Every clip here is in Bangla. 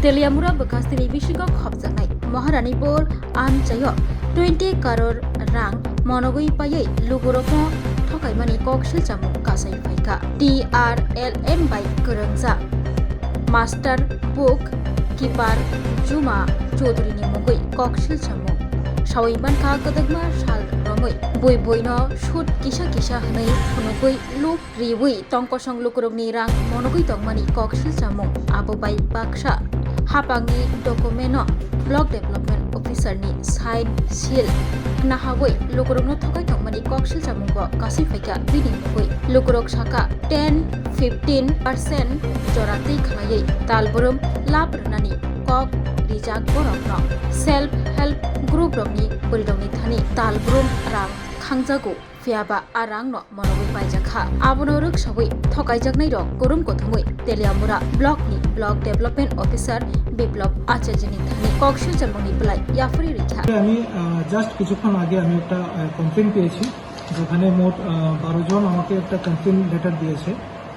Teliamura bekas televisigo khopjanai Maharanipuर amchayo 20 crore rang monogoi payai lugurokno thakaimani koksil jamu kasai phaika TRLM by Kerengja Master Book Keeper Juma Chaudhary ni mugoi koksil jamu Sawaiman ka kadagma sal romoi boi boino shoot kisa hanai phunugoi luk riwi tongkosong lukurokni rang monogoi tongmani koksil jamu abo by Baksa Hapangi dokumento Block Development Officer ni sign seal nahawai lukurokno thokai tongmani koksil jamungo kasai phaika bini mugoi lukurok saka 10-15% joratei khalai talburum labrnani kok rijak borokno self help group rokni poridokni thani talburum rang khangjago fiaba arangno monogoi paijakha abono ruk sabai thokaijaknai rok gorum kothumoi Teliamura block ni block development officer Biplab আচার্যনি Thani কক্সের জামনি ply ইয়াফরি রেখা আমি জাস্ট কিছুক্ষণ আগে আমি একটা কমপ্লেইন পেয়েছি যেখানে মোট 12 জন আমাকে একটা কমপ্লেইন লেটার দিয়েছে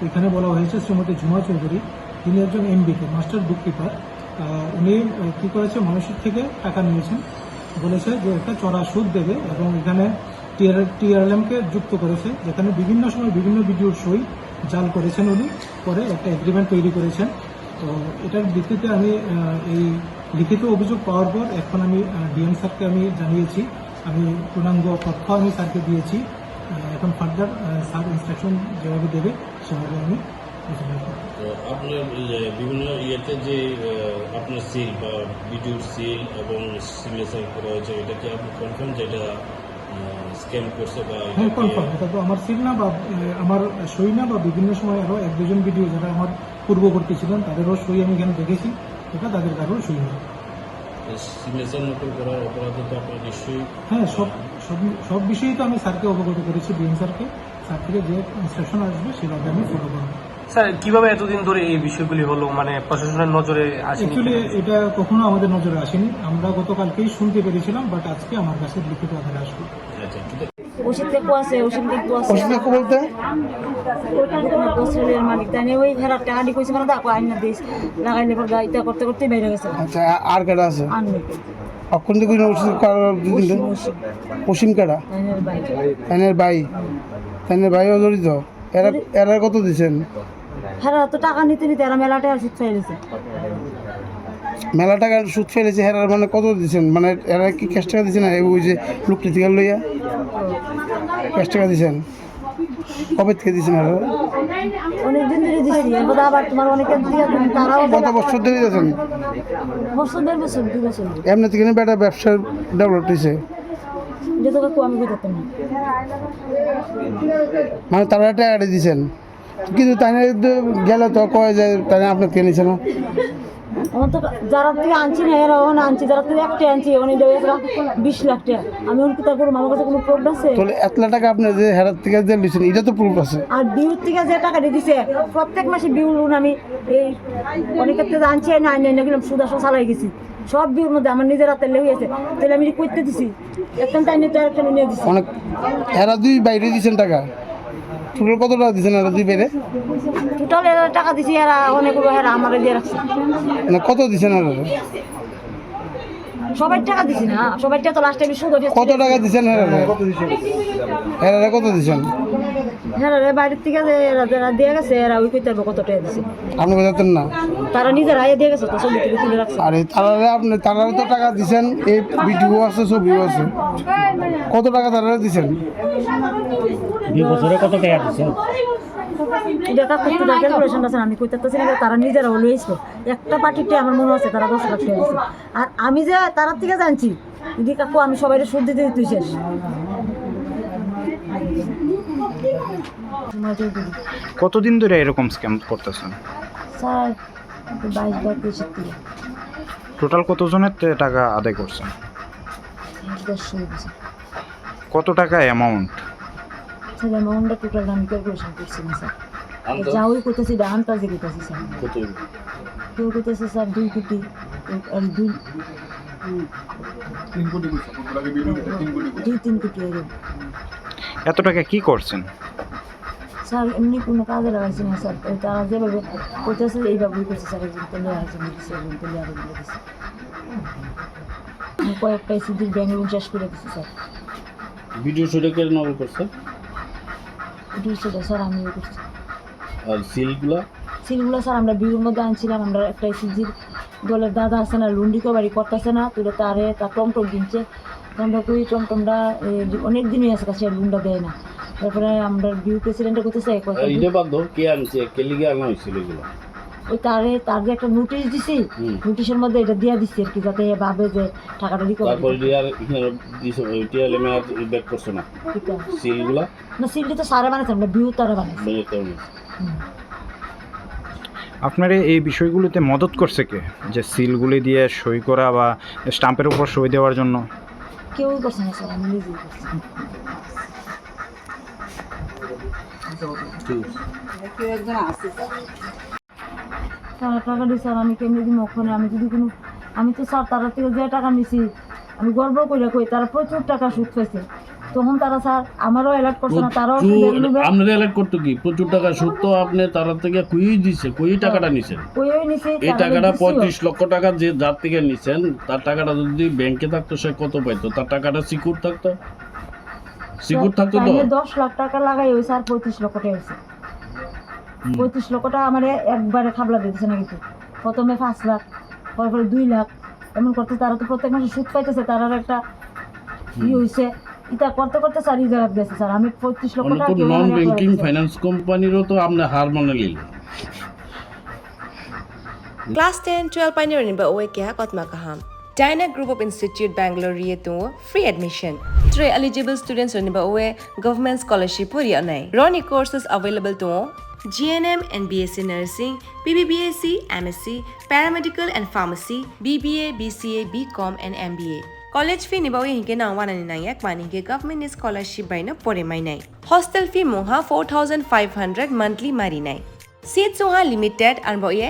এখানে বলা হয়েছে শ্রীমতী ঝুমা চৌধুরী তিনি একজন এমবিকে মাস্টার বুক কিপার উনি কি করেছে মানুষের থেকে টাকা নিয়েছেন বলেছে যে একটা চড়া সুদ দেবে এবং এখানে TRLM কে যুক্ত করেছে যেখানে বিভিন্ন সময় বিভিন্ন ভিডিওর সই জাল করেছেন উনি পরে একটা এগ্রিমেন্ট তৈরি করেছেন তো এটার ভিত্তিতে আমি এই লিখিত অভিযোগ পাওয়ার পর এখন আমি ডিএম স্যারকে আমি জানিয়েছি আমি পূর্ণাঙ্গ তথ্য আমি স্যারকে দিয়েছি এখন ফার্দার স্যার ইনস্ট্রাকশন যেভাবে দেবে সেভাবে আমি আপনার বিভিন্ন ইয়েতে যে আপনার সিল বা ভিডিওর সিল এবং সিগনেচার করা হয়েছে এটা কি আপনি কনফার্ম যে এটা স্ক্যাম করছে বা হ্যাঁ কনফার্ম এটা তো আমার সিল না বা আমার সই না বা বিভিন্ন সময় আরও এক দুজন ভিডিও যারা আমার পূর্ববর্তী ছিলেন তাদেরও সই আমি এখানে দেখেছি এটা তাদের কারো সই না সিগনেচার নকল করার অপরাধে তো আপনার নিশ্চয়ই হ্যাঁ সব বিষয়েই তো আমি স্যারকে অবগত করেছি ডিএম স্যারকে স্যার থেকে যে ইনস্ট্রাকশন আসবে সেভাবে আমি ফলো করবো স্যার কিভাবে এতদিন ধরে এই বিষয়গুলি হলো মানে প্রশাসনের নজরে আসেনি অ্যাকচুয়ালি এটা কখনো আমাদের নজরে আসেনি আমরা গতকালকেই শুনতে পেরেছিলাম বাট আজকে আমার কাছে লিখিত আকারে আসবে ওষুধ দেখবো আছে ওষুধ দেখবো আছে ওষুধ দেখবো বলতে বছরের মালিক তাই ওই ফেরার টাকা দিয়ে কইছে মানে দেখো আইনা দিস লাগাইলে পর ইটা করতে করতে বেড়ে গেছে আচ্ছা আর কাটা আছে আনবে অক্ষণ থেকে ওষুধ পশ্চিম কাটা তাইনের ভাইও জড়িত এরা কত দিচ্ছেন হ্যাঁ তো টাকা নিতে নিতে এরা মেলাটা আর সুদ ফেলেছে মেলা টাকা সুদ ফেলেছে হেরার মানে কত দিচ্ছেন মানে এরা কি ক্যাশ টাকা দিচ্ছেন না ওই যে লোকটি থেকে লইয়া ক্যাশ টাকা দিচ্ছেন কবে থেকে দিচ্ছেন আর অনেকদিন ধরে দিচ্ছি এরপর আবার তোমার অনেকের দিয়ে তারাও কত বছর ধরে দিচ্ছেন বছর 2 বছর এমনি থেকে বেটা ব্যবসা ডেভেলপ হয়েছে যে তোকে আমি বুঝতাম না মানে তারা টাকা দিচ্ছেন কিন্তু তাই গেলে তো কয় যায় তাই আপনার কে নিছে না আমার তো যারা থেকে আনছি না এরা ওখানে আনছি যারা থেকে একটা আনছি ওখানে 20 লাখ টাকা আমি ওখানে তা করবো আমার কাছে কোনো প্রুফ আছে তাহলে 1 লাখ টাকা আপনি যে হেরার থেকে যে লিখছেন এটা তো প্রুফ আছে আর বিউর থেকে যে টাকা দিয়ে দিছে প্রত্যেক মাসে বিউ লোন আমি এই অনেকের থেকে আনছি না আইনা গেলাম সুদ আসা চালাই গেছি সব বিউর মধ্যে আমার নিজের হাতে লেগে গেছে তাহলে আমি করতে দিছি একটা টাইম নিয়ে তো একটা নিয়ে দিছি অনেক হেরা দুই বাইরে দিচ্ছেন টাকা টোটাল কত টাকা দিচ্ছেন এরা দুই বাইরে টোটাল এরা টাকা দিছি এরা অনেকগুলো এরা আমার দিয়ে রাখছে না কত দিচ্ছেন এরা সবাই টাকা দিছি না সবাই টাকা তো লাস্ট টাইম সুদ কত টাকা দিচ্ছেন এরা কত দিচ্ছেন হ্যাঁ রে বাইরের থেকে যে এরা যারা দিয়ে গেছে এরা ওই কইতে পারবো কত টাকা দিছে আপনি বোঝাতেন না তারা নিজের আয়ে দিয়ে গেছে তো ছবি তুলে রাখছে আরে তারা তো টাকা দিচ্ছেন এই ভিডিও আছে ছবিও আছে কত টাকা তারা দিচ্ছেন 2 বছরে কত টাকা দিচ্ছেন এটা করতে দরকার ক্যালকুলেশন আছে আমি কইতাছি না তারা নিজেরা লইছে একটা পার্টিতে আমার মনে আছে তারা 10 লাখ টাকা দিছে আর আমি যে তার থেকে জানছি যদি কাকু আমি সবাইকে সুদ দিতে তুই শেষ কতদিন ধরে এরকম স্ক্যাম করতেছেন স্যার 22 বা 23 থেকে টোটাল কতজনের টাকা আদায় করছেন 10 কত টাকা অ্যামাউন্ট স্যার অ্যামাউন্টটা টোটাল আমি ক্যালকুলেশন করছি না স্যার যাও কইতাছি ডান কাজে কইতাছি স্যার কত কেউ কইতাছে স্যার 2 কোটি আর 3 কোটি এত টাকা কি করছেন স্যার এমনি কোনো কাজে লাগাইছি না স্যার, তো তারা যেভাবে করতেছে এইভাবেই করছে স্যার, একজন তেলে একজন দিচ্ছে, একজন তেলে আরেকজন দিচ্ছে। আমি কয়েকটা সিদ্ধির ব্যাংক লোন শেষ করে দিচ্ছি স্যার। ভিডিও শুটে কে নকল করছে? এটি সেটা স্যার আমিও করছি। আর সিলগুলা সিলগুলো স্যার আমরা বিউর মধ্যে আনছিলাম, আমরা একটা সিদ্ধির দলের দাদা আছে না, লুন্ডিকে বাড়ি করতেছে না, তুলে তারে তার টমটম কিনছে, আমরা কই টমটমটা অনেক দিনই আছে কাছে লুনটা দেয় না। তারপরে আমরা বিউ প্রেসিডেন্টে করতেছে এটা বাদ দাও, কে আনছে, কে লিগে আনা হয়েছিল এগুলো? ওই তার যে একটা নোটিশ দিছি, নোটিশের মধ্যে এটা দিয়া দিচ্ছি আর কি, যাতে ভাবে যে টাকাটা রিকভারি। তারপরে রিয়ার দিছে টিএলএম এর ব্যাক করছে না সিলগুলা? না, সিলটি তো সারে বানাইছে, আমরা বিউ তারা বানাইছি। আপনার এই বিষয়গুলোতে মদত করছে কে, যে সিলগুলি দিয়ে সই করা বা স্টাম্পের উপর সই দেওয়ার জন্য? কেউই করছে না স্যার, আমি নিজেই করছি। তারা টাকা দিই স্যার, আমি কেমনি দিই ওখানে, আমি যদি কোনো, আমি তো স্যার তারা থেকে যে টাকা নিছি আমি গর্ব করে কই, তারা প্রচুর টাকা সুদ পেয়েছে, তখন তারা স্যার আমারও অ্যালার্ট করছে না, তারাও আপনারা অ্যালার্ট করতে কি প্রচুর টাকা সুদ, তো আপনি তারা থেকে কই দিছে, কই টাকাটা নিছেন? কইই নিছি। এই টাকাটা 35 লক্ষ টাকা যে যার থেকে নিছেন, তার টাকাটা যদি ব্যাংকে থাকতো সে কত পাইতো? তার টাকাটা সিকিউর থাকতো, সিকিউর থাকতো তো। 10 লাখ টাকা লাগাই ওই স্যার 35 লক্ষ টাকা হয়েছে। 35 লক্ষ টাকা আমার একবারে খাবলা দিতেছে না, কিন্তু প্রথমে 5 লাখ, পরে 2 লাখ এমন করতে, তারা তো প্রত্যেক মাসে সুদ পাইতেছে, তার একটা হয়েছে, এটা করতে করতে স্যার এই জায়গা গেছে স্যার। আমি 35 লক্ষ টাকা নন ব্যাংকিং ফাইন্যান্স কোম্পানিরও তো আপনি হার মানে নিলেন। Class 10, 12 pioneering ba oe kya kotma kaham. Dyna Group of Institute Bangalore riye to free admission. 3 eligible students ni ba oe government scholarship puri anai. Roni courses available to GNM and BSc Nursing, PBBSc, MSc, Paramedical and Pharmacy, BBA, BCA, BCom and MBA. College fee ni ba oe hinke na wana ni nai ek mani ke government scholarship by na pore mai nai. Hostel fee moha 4500 monthly mari nai. Seats soha limited and ba oe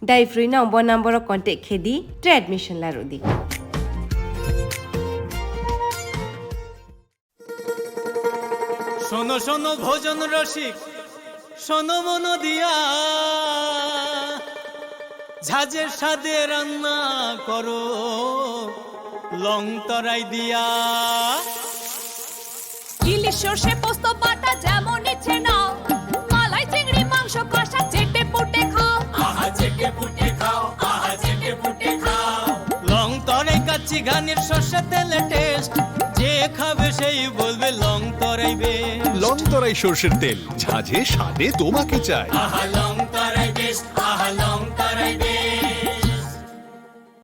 Dai free number of contact khedi tre admission la rodi. শোনো শোনো ভোজন রসিক, শোনো মন দিয়া, ঝাঁঝের স্বাদে রান্না করো লং তরাই দিয়া। ইলিশ সর্ষে পোস্ত বাটা যেমন ইচ্ছে নাও, মালাই চিংড়ি মাংস কষা চেটে পুটে খাও, আহা চেটে পুটে খাও, আহা চেটে পুটে খাও। লং তরাই কাচ্চি ঘানির সর্ষে তেলে টেস্ট, যে খাবে সেই বলবে লং তরাই বেশ। লং তরাই সর্ষের তেল, ঝাঁঝে স্বাদে তোমাকে চাই। আহা লং